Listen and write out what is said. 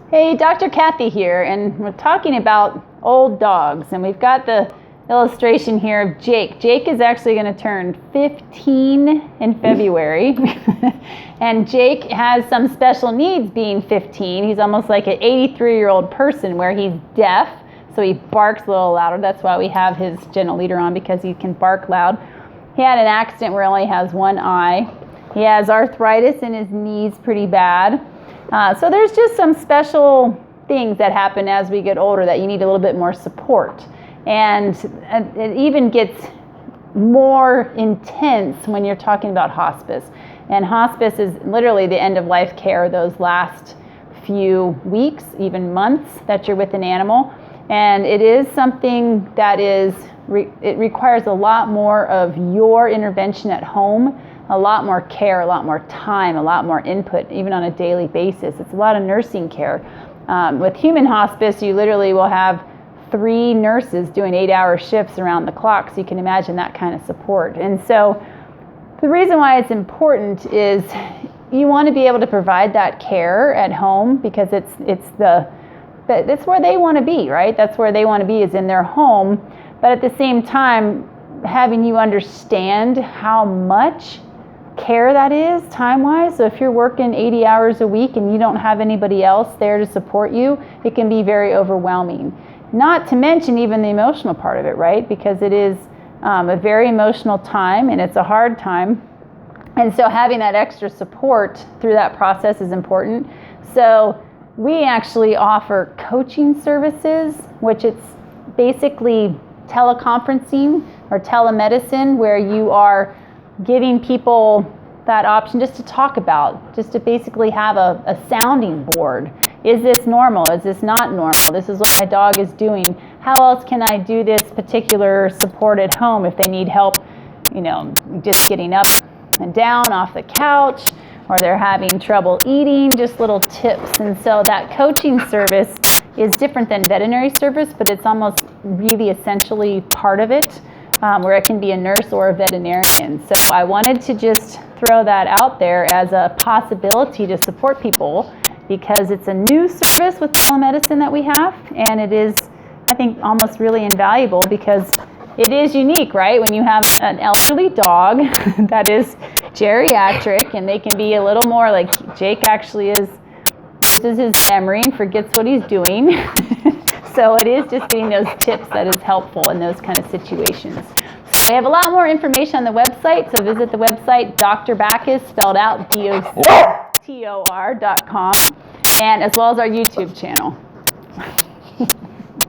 Hey, Dr. Kathy here, and we're talking about old dogs, and we've got the illustration here of Jake. Jake is actually going to turn 15 in February, and Jake has some special needs being 15. He's almost like an 83-year-old person where he's deaf, so he barks a little louder. That's why we have his gentle leader on, because he can bark loud. He had an accident where he only has one eye. He has arthritis in his knees pretty bad. So there's just some special things that happen as we get older that you need a little bit more support. And it even gets more intense when you're talking about hospice. And hospice is literally the end of life care, those last few weeks, even months that you're with an animal. And it is something that it requires a lot more of your intervention at home, a lot more care, a lot more time, a lot more input, even on a daily basis. It's a lot of nursing care. With human hospice, you literally will have 3 nurses doing 8-hour shifts around the clock, so you can imagine that kind of support. And so the reason why it's important is you want to be able to provide that care at home, because it's where they want to be, right? That's where they want to be, is in their home. But at the same time, having you understand how much care that is time-wise. So if you're working 80 hours a week and you don't have anybody else there to support you, it can be very overwhelming. Not to mention even the emotional part of it, right? Because it is a very emotional time, and it's a hard time. And so having that extra support through that process is important. So we actually offer coaching services, which it's basically teleconferencing or telemedicine, where you are giving people that option just to talk about, just to basically have a sounding board. Is this normal? Is this not normal? This is what my dog is doing. How else can I do this particular support at home if they need help, just getting up and down off the couch, or they're having trouble eating, just little tips. And so that coaching service is different than veterinary service, but it's almost really essentially part of it, where it can be a nurse or a veterinarian. So I wanted to just throw that out there as a possibility to support people, because it's a new service with telemedicine that we have, and it is, I think, almost really invaluable because it is unique, right? When you have an elderly dog that is geriatric, and they can be a little more like Jake actually loses his memory and forgets what he's doing. So it is just getting those tips that is helpful in those kind of situations. So we have a lot more information on the website, so visit the website, Dr. Bacchus, spelled out DOCTOR.com, and as well as our YouTube channel.